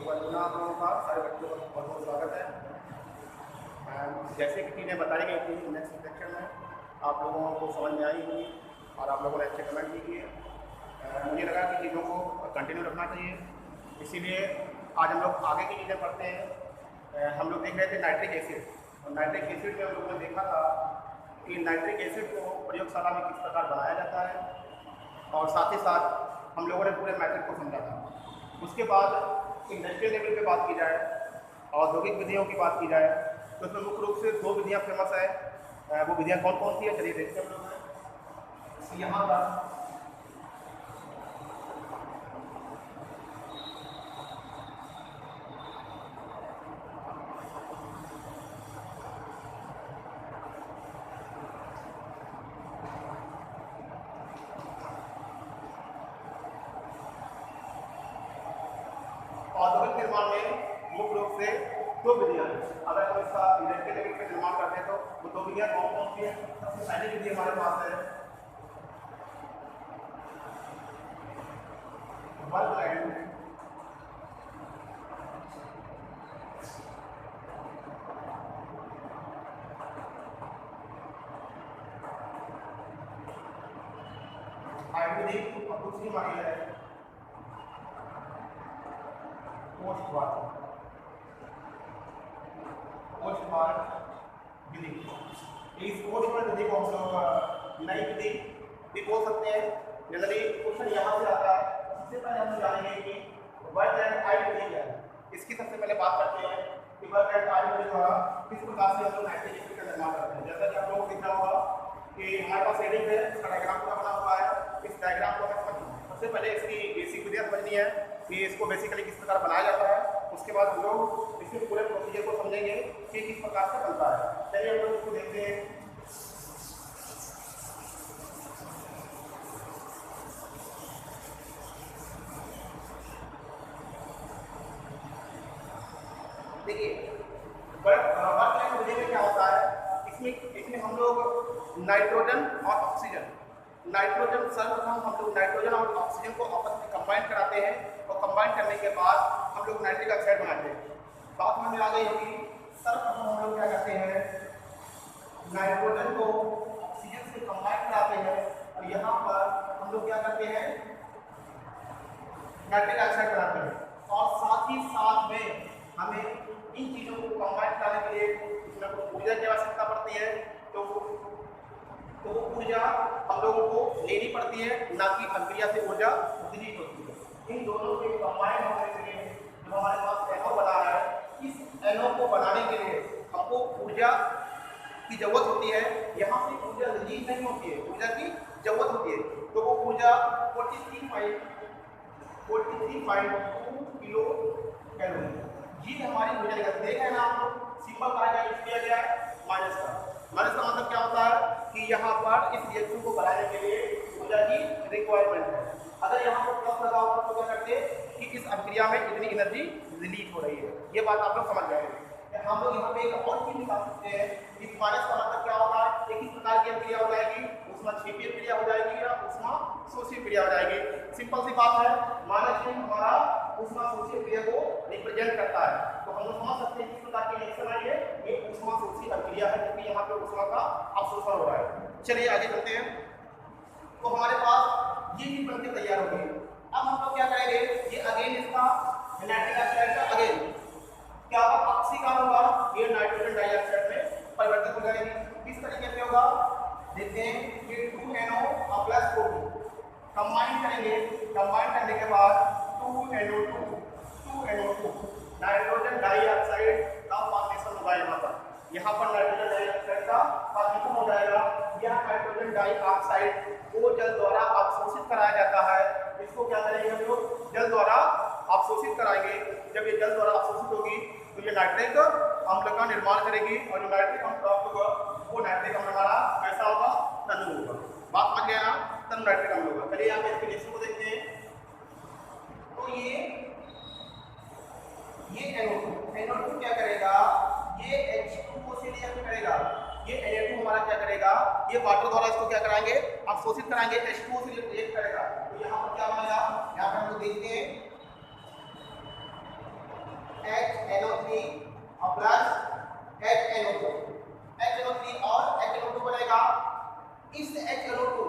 एक बार पुनः आप लोगों का सारे बच्चों का बहुत बहुत स्वागत है। जैसे कि चीज़ें बताई गई थी नेक्स्ट सेक्शन में आप लोगों को समझ में आई होंगी और आप लोगों ने अच्छे कमेंट भी किए। मुझे लगा कि चीज़ों को कंटिन्यू रखना चाहिए, इसीलिए आज हम लोग आगे की चीज़ें पढ़ते हैं। हम लोग देख रहे थे नाइट्रिक एसिड, और नाइट्रिक एसिड में हम लोगों ने देखा था कि नाइट्रिक एसिड को प्रयोगशाला में किस प्रकार बनाया जाता है, और साथ ही साथ हम लोगों ने पूरे मैथड को समझा था। उसके बाद इंडस्ट्रियल लेवल पे बात की जाए, औद्योगिक विधियों की बात की जाए, तो उसमें मुख्य रूप से 2 विधियाँ फेमस है। वो विधियाँ कौन कौन सी है चलिए देखते हैं हम लोग। यहाँ पर औद्योगिक निर्माण में मुख्य रूप से 2 विधियाँ हैं। अगर हम इसका इंडस्ट्रियल लेवल पे निर्माण करते हैं तो वो 2 विधियाँ कौन कौन सी है। सबसे पहली विधि हमारे पास है वर्कलैंड विधि, और दूसरी हमारी है पोस्ट मार्क विधि। इस पोस्ट मार्क विधि को हम लोग नई विधि भी बोल सकते हैं। जनरली क्वेश्चन यहाँ से आता है। सबसे पहले हम जानेंगे कि वर्क एंड आइड विधि क्या है। इसकी सबसे पहले बात करते हैं कि वर्क एंड आइड विधि द्वारा किस प्रकार से हम लोग नाइट्रिक एसिड का निर्माण करते हैं। जैसा कि आप लोगों को दिख रहा होगा कि हमारे पास हेडिंग है, इसका डायग्राम पूरा बना हुआ है। इस डायग्राम को हमें समझना है। सबसे पहले इसकी बेसिक विधियाँ समझनी है कि इसको बेसिकली किस प्रकार बनाया जाता है। उसके बाद हम लोग इसके पूरे प्रोसीजर को समझेंगे कि किस प्रकार से बनता है। चलिए हम लोग इसको देखते हैं। देखिए वर्कलैंड विधि में क्या होता है, इसमें हम लोग नाइट्रोजन और ऑक्सीजन सर्वप्रथम हम लोग नाइट्रोजन और ऑक्सीजन को आपस में कंबाइन कराते हैं, और कंबाइन करने के बाद हम लोग नाइट्रिक ऑक्साइड बनाते हैं। बात में आ गई होगी। सर्वप्रथम हम लोग क्या करते हैं, नाइट्रोजन को ऑक्सीजन से कंबाइन कराते हैं, और यहाँ पर हम लोग क्या करते हैं, नाइट्रिक ऑक्साइड बनाते हैं। और साथ ही साथ में हमें इन चीज़ों को कंबाइन कराने के लिए इसमें कुछ ऊर्जा की आवश्यकता पड़ती है। तो वो ऊर्जा हम लोगों को लेनी पड़ती है, ना कि अभिक्रिया से ऊर्जा डिलीट होती है। इन दोनों के कंबाइन होने के लिए जो हमारे पास NO बना है, इस NO को बनाने के लिए हमको ऊर्जा की जरूरत होती है। यहाँ से ऊर्जा रिलीज नहीं होती है, ऊर्जा की जरूरत होती है। तो वो ऊर्जा 43.2 किलो कैलोरी, ये हमारी ऊर्जा निकलती है। देखा है ना आप लोग, सिंपल का यूज किया गया है माइनस का मतलब क्या होता है कि यहाँ पर इस रिएक्शन को बनाने के लिए ऊर्जा की रिक्वायरमेंट है। अगर यहाँ पर प्लस लगा होता तो क्या करते कि इस अभिक्रिया में इतनी एनर्जी रिलीज हो रही है। ये बात आप लोग समझ गए। हम लोग यहाँ पे एक और चीज निकाल सकते हैं। इस माइनस का मतलब क्या होगा, एक इस प्रकार की अभिक्रिया हो जाएगी, उसमें क्षेपीय क्रिया हो जाएगी या उष्मा शोषी क्रिया हो जाएगी। सिंपल सी बात है, माइनस चिन्ह हमारा उष्मा शोषी क्रिया को रिप्रेजेंट करता है। तो हम लोग समझ सकते हैं किस प्रकार की रिएक्शन आई है, ये उष्मा शोषी अभिक्रिया है, क्योंकि यहाँ पे उष्मा का अवशोषण हो रहा है। चलिए आगे चलते हैं। तो हमारे पास ये चीज बनके तैयार हो गई। अब हम लोग क्या करेंगे, ये अगेन इसका नाइट्रिक ऑक्साइड का अगेन क्या होगा, ऑक्सीकरण होगा, ये नाइट्रोजन डाइऑक्साइड में परिवर्तित हो जाएगी। किस तरीके से होगा देखते हैं। ये 2NO प्लस 2 कंबाइन करेंगे, कंबाइन करने के बाद 2NO2 नाइट्रोजन डाइऑक्साइड का फॉर्मेशन होगा। यहाँ पर नाइट्रोजन डाइऑक्साइड का फॉर्मेशन हो जाएगा। यह नाइट्रोजन डाइऑक्साइड को जल द्वारा अवशोषित कराया जाता है। इसको क्या करेंगे हम लोग, जल द्वारा अवशोषित कराएंगे। जब ये जल द्वारा अवशोषित होगी तो ये नाइट्रिक अम्ल का निर्माण करेगी, और जो नाइट्रिक अम्ल प्राप्त होगा वो नाइट्रिक अम्ल हमारा कैसा होगा, तनु होगा। बात समझ गया ना, तनु नाइट्रिक अम्ल होगा। चलिए यहाँ पे इसके रिएक्शन को देखते हैं। तो ये NO2 क्या करेगा, ये H2O से रिएक्ट करेगा। ये Na2 हमारा क्या करेगा, ये वाटर द्वारा इसको क्या कराएंगे, अवशोषित कराएंगे, H2O से रिएक्ट करेगा। तो यहाँ पर क्या बनेगा, यहाँ पर हम लोग देखते हैं HNO3 और प्लस HNO2, HNO3 और HNO2 बनेगा। इस HNO2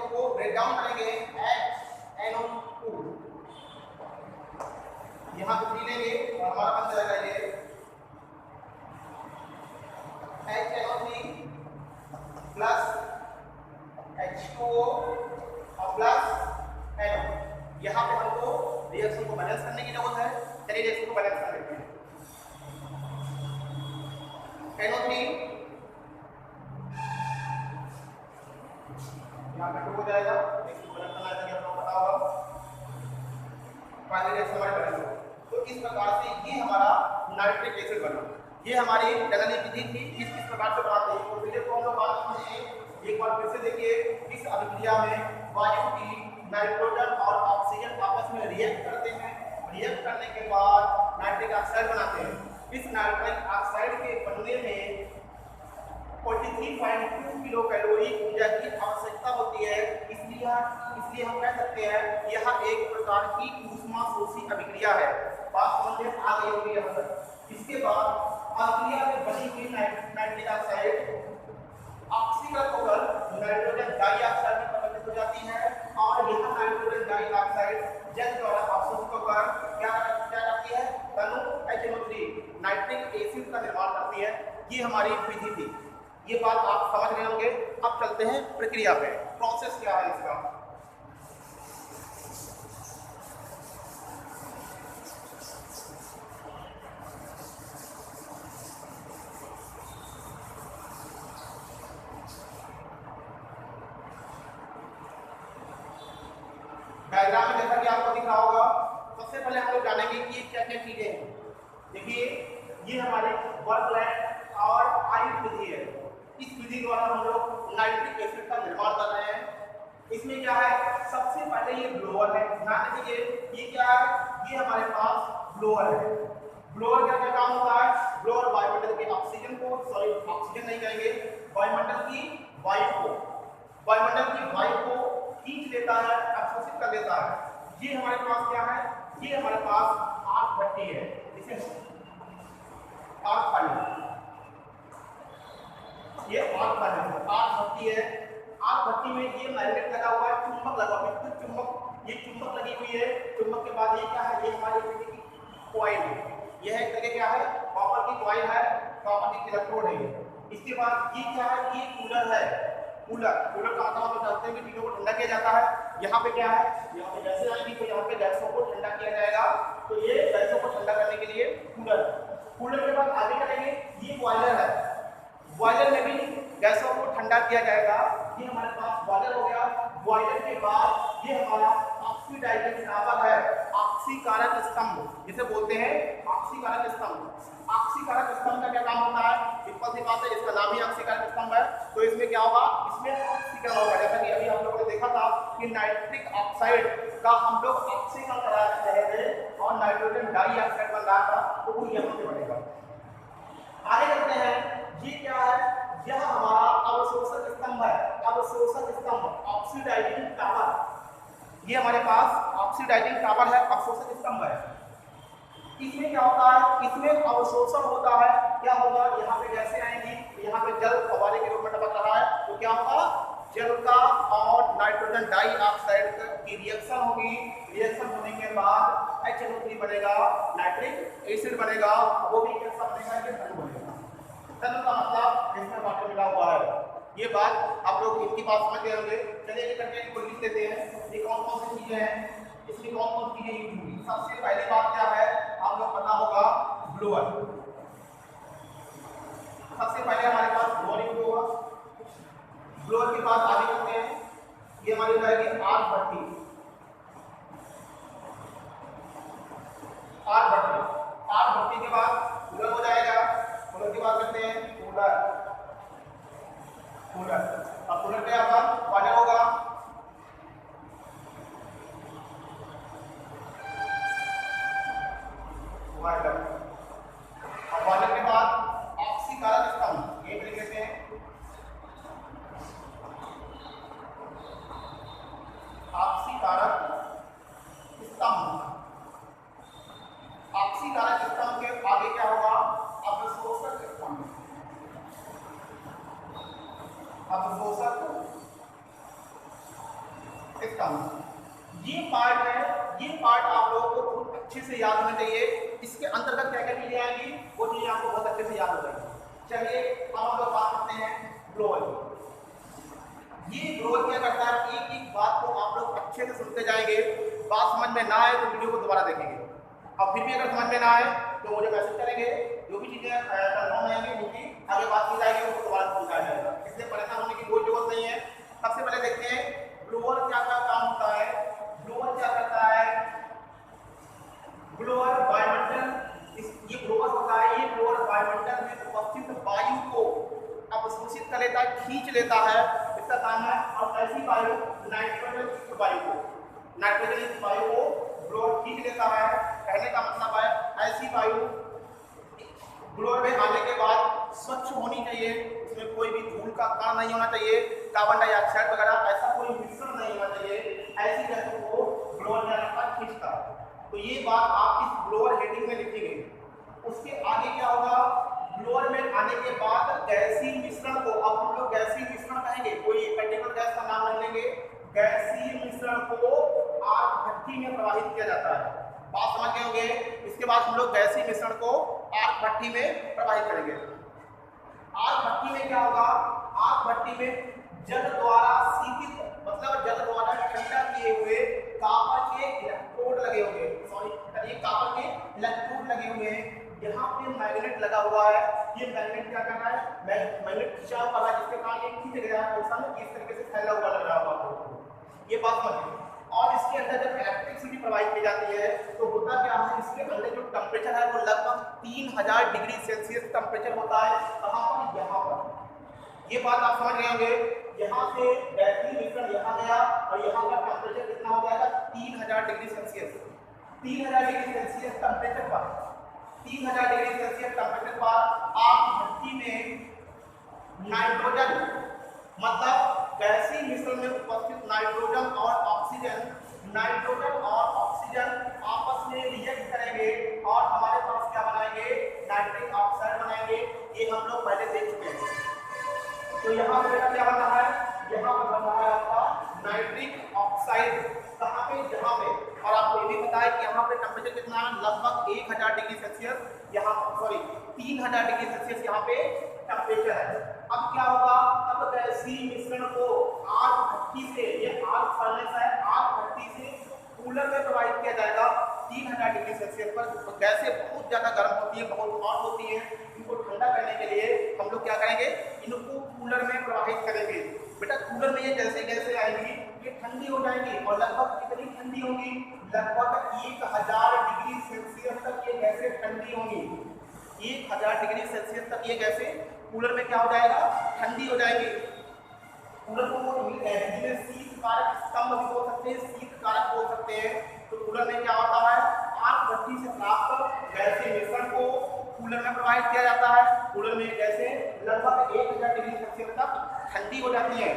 को ब्रेक डाउन करेंगे HNO2, यहाँ पे 3 लेंगे और हमारा बन जाएगा ये HNO3 प्लस H2O और प्लस NO। यहाँ पे हमको रिएक्शन को बैलेंस करने की जरूरत है। चलिए रिएक्शन को बैलेंस कर लेते हैं। NO3 यहाँ पे 2 हो जाएगा, रिएक्शन को बैलेंस करना है कि आपको पता होगा। फाइनल रिएक्शन हमारे बैलेंस हो। तो इस प्रकार से ये हमारा नाइट्रिक एसिड बना। ये हमारी डगली विधि थी, किस प्रकार से बनाते हैं प्रोसीजर को हम लोग बात करेंगे। एक बार फिर से देखिए, इस अभिक्रिया में वायु की नाइट्रोजन और ऑक्सीजन आपस में रिएक्ट करते हैं। रिएक्ट करने के बाद नाइट्रिक ऑक्साइड बनाते हैं। इस नाइट्रिक ऑक्साइड के बनने में 43.2 किलो कैलोरी ऊर्जा की आवश्यकता होती है। इसलिए हम कह सकते हैं यह एक प्रकार की ऊष्माशोषी अभिक्रिया है। बात समझ में आ गई होगी यहाँ तक। इसके बाद अभिक्रिया में बनी हुई नाइट्रिक ऑक्साइड ऑक्सीकृत होकर नाइट्रोजन डाइऑक्साइड में परिवर्तित हो जाती है और यह नाइट्रोजन डाइऑक्साइड जल द्वारा अवशोषित होकर क्या करती है, तनु HNO3 नाइट्रिक एसिड का निर्माण करती है। ये हमारी विधि थी। ये बात आप समझ गए होंगे। अब चलते हैं प्रक्रिया पे, प्रोसेस क्या है इसका। डायग्राम में जैसा कि आपको दिख रहा होगा, सबसे पहले हम लोग जानेंगे कि क्या क्या चीजें हैं। देखिए, ये हमारी वर्कलैंड और आइट विधि है। इस विधि द्वारा हम लोग नाइट्रिक एसिड का निर्माण कर रहे हैं। इसमें क्या है, सबसे पहले ये ब्लोअर है। ध्यान दीजिए, ये क्या है, ये हमारे पास ब्लोअर है। ब्लोअर का क्या काम होता है, ब्लोअर वायुमंडल के ऑक्सीजन को, सॉरी ऑक्सीजन नहीं कहेंगे, वायुमंडल की वायु को खींच लेता है, अवशोषित कर लेता है। ये हमारे पास क्या है, ये हमारे पास आग भट्टी है। इसे आग पानी, ये आग भट्टी है। आग भट्टी में ये मैग्नेट लगा हुआ है, चुंबक लगा हुआ है, विद्युत चुंबक, ये चुंबक लगी हुई है। चुंबक के बाद ये क्या है, ये हमारी बिजली की कॉइल है। यह एक तरह क्या है, कॉपर की कॉइल है, कॉपर की इलेक्ट्रोड है। इसके बाद ये क्या है, ये कूलर है। कूलर का मतलब हम जानते हैं कि चीजों को ठंडा किया जाता है। यहाँ पे क्या है, यहाँ पे गैसें आएंगी तो यहाँ पे गैसों को ठंडा किया जाएगा। तो ये गैसों को ठंडा करने के लिए कूलर के बाद आगे चलेंगे, ये बॉयलर है। बॉयलर में भी गैसों को ठंडा किया जाएगा। ये हमारे पास बॉयलर हो गया। बॉयलर के बाद ये हमारा ऑक्सीडाइजिंग टावर है, ऑक्सीकारक स्तंभ जिसे बोलते हैं ऑक्सीकारक स्तंभ। ऑक्सीकारक स्तंभ का क्या काम होता है, सिंपल सी बात है, इसका नाम ही ऑक्सीकारक स्तंभ है। तो इसमें क्या होगा, इसमें ऑक्सीकरण होगा। जैसा कि अभी हम लोगों ने देखा था कि नाइट्रिक ऑक्साइड का हम लोग ऑक्सीकरण करा रहे थे और नाइट्रोजन डाइऑक्साइड बन रहा था, तो वो यहाँ पे बनेगा। आगे चलते हैं, ये क्या है, यह हमारा अवशोषक स्तंभ है। अवशोषक स्तंभ, ऑक्सीडाइजिंग टावर। ये हमारे पास ऑक्सीडाइजिंग टावर है, अवशोषक स्तंभ है। इसमें क्या होता है, इसमें अवशोषण होता है। क्या होगा, यहाँ पे गैसें आएंगी, यहाँ पे जल फव्वारे के रूप में टपक रहा है। तो क्या होगा, जल का और नाइट्रोजन डाइऑक्साइड की रिएक्शन होगी। रिएक्शन होने के बाद HNO3 बनेगा, नाइट्रिक एसिड बनेगा। वो भी कैसा बनेगा, ये तनु बनेगा। तनु का मतलब इसमें वाटर मिला हुआ है। ये बात आप लोग इनकी बात समझ गए होंगे। चलिए ये करके इनको लिख लेते हैं। ये कौन कौन सी चीजें हैं, इसमें कौन कौन चीजें यूज होंगी। सबसे पहली बात क्या है, आप लोग पता होगा, ब्लोअर। सबसे पहले हमारे पास ब्लोअर यूज होगा। ब्लोअर के बाद आगे चलते हैं, ये हमारी जाएगी आग भट्टी। आग भट्टी के बाद कूलर हो जाएगा। कूलर के बाद करते हैं कूलर। अब कूलर पे आपका बॉयलर होगा। अब बॉयलर के बाद ऑक्सीकारक स्तंभ, ये लिख लेते हैं। ऑक्सीकारक स्तंभ। ऑक्सीकारक अवशोषक स्तंभ। ये पार्ट है, ये पार्ट आप लोगों को बहुत अच्छे से याद होना चाहिए। इसके अंतर्गत क्या क्या चीजें आएंगी वो चीजें आपको बहुत अच्छे से याद हो जाएंगी। चलिए अब हम लोग बात करते हैं ब्लोअर। ये ब्लोअर क्या करता है, एक एक बात को आप लोग अच्छे से सुनते जाएंगे। बात समझ में ना आए तो वीडियो को दोबारा देखेंगे, और फिर भी अगर समझ में ना आए तो मुझे मैसेज करेंगे। जो भी चीजें कंफर्म रहेंगी जो कि आगे बात की जाएगी उसको दोबारा समझाया जाएगा, इसलिए परेशान होने की कोई जरूरत नहीं है। सबसे पहले देखते हैं ब्लोअर क्या क्या काम होता है। ब्लोअर क्या करता है, ब्लोअर वायुमंडल, ये ब्लोअर होता है, ये ब्लोअर वायुमंडल में उपस्थित वायु को अवशोषित कर लेता है, खींच लेता है, इसका काम है। और ऐसी वायु नाइट्रोजन युक्त वायु को, नाइट्रोजन युक्त वायु को ब्लोअर खींच लेता है। कहने का मतलब है ऐसी वायु ब्लोअर में आने के बाद स्वच्छ होनी चाहिए, उसमें कोई भी धूल का कण नहीं होना चाहिए, कार्बन डाइऑक्साइड वगैरह ऐसा कोई मिश्रण नहीं होना चाहिए। ऐसी गैसों को ब्लोअर खींचता है। तो ये बात आप इस ब्लोअर हेडिंग में लिखेंगे। उसके आगे क्या होगा, ब्लोअर में आने के बाद गैसीय मिश्रण को, अब हम लोग गैसीय मिश्रण कहेंगे, कोई पर्टिकुलर गैस का नाम नहीं लेंगे, गैसीय मिश्रण को आग भट्टी में प्रवाहित किया जाता है। बात समझ गए होंगे। इसके बाद हम लोग गैसीय मिश्रण को आग भट्टी में प्रवाहित करेंगे। आग भट्टी में क्या होगा, आग भट्टी में जल द्वारा शीतित, मतलब जल द्वारा ठंडा किए हुए कॉपर के इलेक्ट्रोड लगे होंगे, सॉरी ये कॉपर के इलेक्ट्रोड लगे हुए हैं। यहाँ पे मैग्नेट लगा हुआ है। ये मैग्नेट क्या कर रहा है, मैग्नेट खिंचा हुआ है, जिसके कारण ये खींच गया है, पोषण इस तरीके से फैला हुआ लग रहा होगा आपको, ये बात समझिए। और इसके अंदर जब इलेक्ट्रिसिटी प्रोवाइड की जाती है तो होता क्या है, इसके अंदर जो टेम्परेचर है वो लगभग 3000 डिग्री सेल्सियस टेम्परेचर होता है। कहाँ पर, यहाँ पर। ये बात आप समझ गए होंगे। यहाँ से गैसीय मिश्रण यहाँ गया और यहाँ का टेम्परेचर कितना हो जाएगा, 3000 degree Celsius. 3000 degree Celsius temperature पर, 3000 डिग्री सेल्सियस टेम्परेचर पर आग भट्टी में नाइट्रोजन, मतलब गैसीय मिश्रण में उपस्थित नाइट्रोजन और ऑक्सीजन, नाइट्रोजन और ऑक्सीजन आपस में रिएक्ट करेंगे और हमारे पास क्या बनाएंगे, नाइट्रिक ऑक्साइड बनाएंगे। ये हम लोग पहले देख चुके हैं। तो यहाँ पे क्या बन रहा है, यहाँ पर बन रहा है आपका नाइट्रिक ऑक्साइड। कहाँ पे, जहाँ पे। और आपको ये भी पता है कि यहाँ पे टेम्परेचर कितना है, लगभग 1000 डिग्री सेल्सियस, यहाँ सॉरी 3000 डिग्री सेल्सियस यहाँ पे टेम्परेचर है। अब क्या होगा, अब गैसीय मिश्रण को आग भट्टी से, ये आग फर्नेस है, आग भट्टी से कूलर में प्रवाहित किया जाएगा 3000 डिग्री सेल्सियस पर। तो गैसें बहुत ज्यादा गर्म होती है, बहुत हॉट होती है, इनको ठंडा करने के लिए हम लोग क्या करेंगे, इनको कूलर में प्रवाहित करेंगे। बेटा कूलर में ये जैसे गैसें आएंगी ये ठंडी हो जाएंगी, और लगभग कितनी ठंडी होंगी, लगभग 1000 डिग्री सेल्सियस तक ये गैसें ठंडी होंगी। 1000 डिग्री सेल्सियस तक ये गैसें कूलर में क्या हो जाएगा, ठंडी हो जाएगी। कूलर को हिंदी में शीत कारक स्तंभ भी बोल सकते हैं, शीत कारक बोल सकते हैं। तो कूलर में क्या होता है, आग भट्टी से प्राप्त गैसीय मिश्रण को कूलर में प्रवाहित किया जाता है। कूलर में गैसें लगभग 1000 डिग्री सेल्सियस तक ठंडी हो जाती है।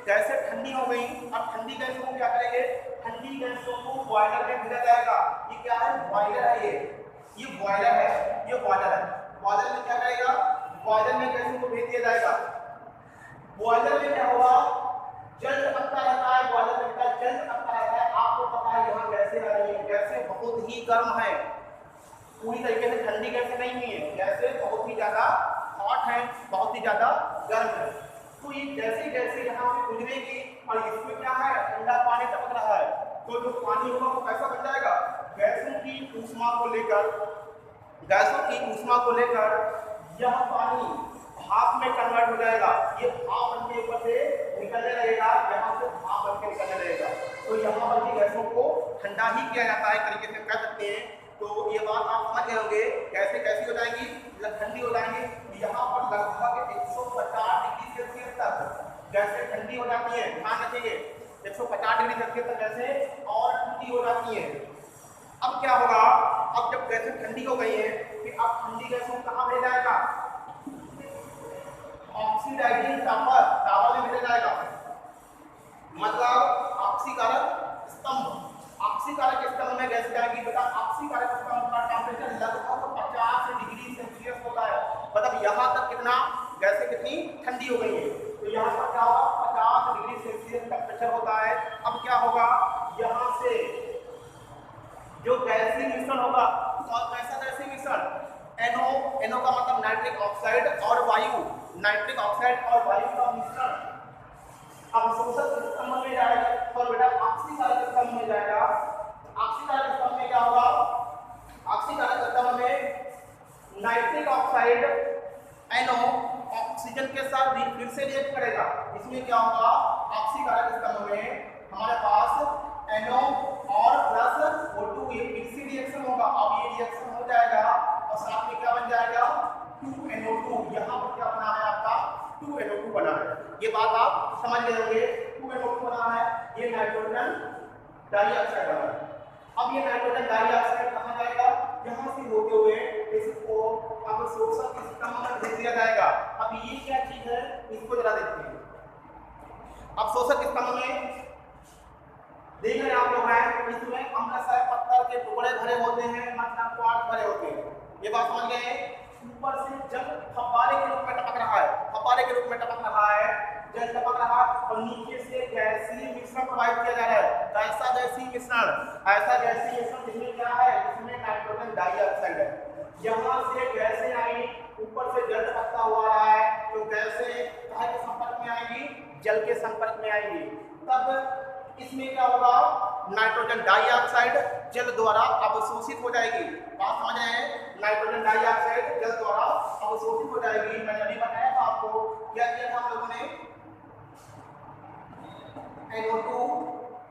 गैसें ठंडी हो गई, अब ठंडी गैसों को क्या करेंगे, ठंडी गैसों को बॉयलर में भेजा जाएगा। ये क्या है, बॉयलर है, ये बॉयलर है, ये बॉयलर है। बॉयलर में क्या करेगा, बॉयलर में गैसों को भेज दिया जाएगा। बॉयलर में क्या होगा, जल टपकता रहता है, बॉयलर में क्या जल टपकता रहता है। आपको पता है यहाँ गैसें आ रही है, गैसें बहुत ही गर्म है, पूरी तरीके से ठंडी गैसें नहीं हुई है, गैसें बहुत ही ज्यादा हॉट है, बहुत ही ज्यादा गर्म है। तो ये जैसे जैसे यहाँ पे गुजरेगी और इसमें क्या है, ठंडा पानी टपक रहा है, तो जो पानी होगा वो कैसा बन जाएगा, गैसों की ऊष्मा को लेकर, गैसों की ऊष्मा को लेकर यह पानी भाप में कन्वर्ट हो जाएगा। ये भाप बन के ऊपर से निकलने लगेगा, यहाँ से भाप बन के निकलने लगेगा। तो यहाँ पर भी गैसों को ठंडा ही किया जाता है, तरीके से कह सकते हैं। तो ये बात आप समझ गए होंगे, कैसे कैसी हो जाएगी, ठंडी हो जाएंगी। यहाँ पर लगभग 150 डिग्री सेल्सियस तक गैसें ठंडी हो जाती है, ध्यान रखिए 150 डिग्री सेल्सियस तक गैसें और ठंडी हो जाती है। अब क्या होगा, अब जब गैसें ठंडी हो गई है, फिर अब ठंडी गैसों को कहाँ भेजा जाएगा, ऑक्सीडाइजिंग टावर में भेजा जाएगा, मतलब ऑक्सीकारक स्तंभ। ऑक्सीकारक स्तंभ में गैस जाएगी। बेटा ऑक्सीकारक स्तंभ का टेम्परेचर लगभग 50 डिग्री सेल्सियस होता है, मतलब यहाँ तक कितना गैसें कितनी ठंडी हो गई है। तो यहाँ पर क्या स्ट्रक्चर होता है। अब क्या होगा, यहाँ से जो गैसीय मिश्रण होगा, तो कैसा गैसीय मिश्रण, NO का मतलब नाइट्रिक ऑक्साइड और वायु, नाइट्रिक ऑक्साइड और वायु का मिश्रण अवशोषक स्तंभ में जाएगा और बेटा ऑक्सीकारक स्तंभ में जाएगा। ऑक्सीकारक स्तंभ में क्या होगा, ऑक्सीकारक स्तंभ में नाइट्रिक ऑक्साइड NO ऑक्सीजन के साथ फिर से रिएक्ट करेगा। इसमें क्या होगा, ऑक्सीकारक स्तंभ में हमारे पास NO और प्लस O2 ये फिर से रिएक्शन होगा। अब ये रिएक्शन हो जाएगा और साथ में क्या बन जाएगा, 2NO2। यहाँ पर क्या बना है आपका, 2NO2 बना है। ये बात आप समझ गए होंगे, 2NO2 बना है, ये नाइट्रोजन डाइऑक्साइड बना है। अब ये नाइट्रोजन डाइऑक्साइड कहाँ जाएगा, यहाँ से होते हुए इसको अवशोषक स्तंभ में भेज दिया जाएगा। अब ये क्या चीज है, इसको जरा देखते हैं। अवशोषक स्तंभ में देख रहे हैं आप लोग हैं, इसमें अम्लशाय पत्थर के टुकड़े भरे होते हैं, मतलब क्वार्ट्ज भरे होते हैं। ये बात समझ गए। ऊपर से जल फव्वारे के रूप में टपक रहा है, फव्वारे के रूप में टपक रहा है, जल टपक रहा है और नीचे से गैसीय मिश्रण प्रोवाइड किया जा रहा है। कैसा गैसीय मिश्रण, ऐसा गैसीय मिश्रण जिसमें क्या है, जिसमें नाइट्रोजन डाइऑक्साइड है। यहाँ से गैसें आई, ऊपर से जल टपकता हुआ रहा है, तो गैसें काहे के संपर्क में आएंगी, जल के संपर्क में आएंगी। तब इसमें क्या होगा, नाइट्रोजन डाइऑक्साइड जल द्वारा अवशोषित हो जाएगी। बात समझ रहे हैं, नाइट्रोजन डाइऑक्साइड जल द्वारा अवशोषित हो जाएगी। मैंने अभी बताया था आपको, क्या किया था हम लोगों ने, NO2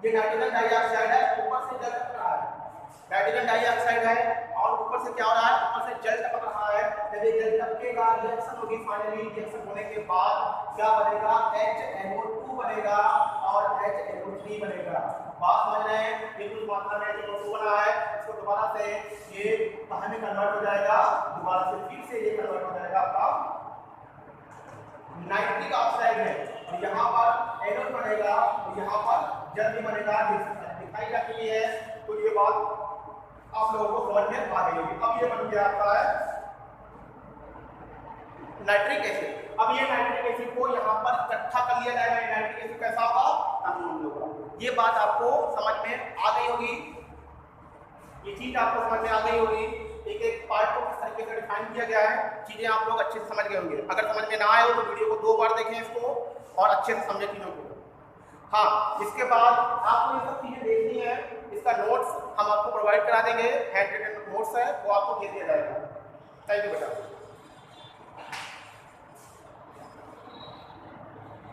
ये नाइट्रोजन डाइऑक्साइड है, ऊपर से जल टपक रहा है, नाइट्रोजन डाइऑक्साइड है और ऊपर से क्या हो रहा है, ऊपर से जल टपक रहा है। यदि जल टपकेगा, रिएक्शन होगी, फाइनली रिएक्शन होने के बाद क्या बनेगा, HNO2 बनेगा और HNO3 बनेगा। बात समझ रहे हैं, ये कुछ मात्रा में HNO2 बना है, इसको दोबारा से ये कहां में कन्वर्ट हो जाएगा, दोबारा से फिर से ये कन्वर्ट हो जाएगा आपका नाइट्रिक ऑक्साइड में, और यहाँ पर NO बनेगा और यहाँ पर जल भी बनेगा, दिखाई जाती है। तो ये बात आप लोगों को समझ में आ गई होगी। अब ये बन गया आपका है नाइट्रिक एसिड। अब ये नाइट्रिक एसिड को यहाँ पर इकट्ठा कर लिया जाएगा। ये नाइट्रिक एसिड कैसा होगा, अम्ल होगा। ये बात आपको समझ में आ गई होगी, ये चीज आपको समझ में आ गई होगी। एक एक पार्ट को किस तरीके से डिफाइन किया गया है, चीजें आप लोग अच्छे से समझ गए होंगे। अगर समझ में ना आए हो तो वीडियो को 2 बार देखें इसको और अच्छे से समझें चीजों को। हाँ, इसके बाद आपको ये सब चीजें देखनी है, इसका नोट्स हम आपको प्रोवाइड करा देंगे, हैंड रिटन नोट्स है, वो आपको दे दिया जाएगा। थैंक यू बेटा।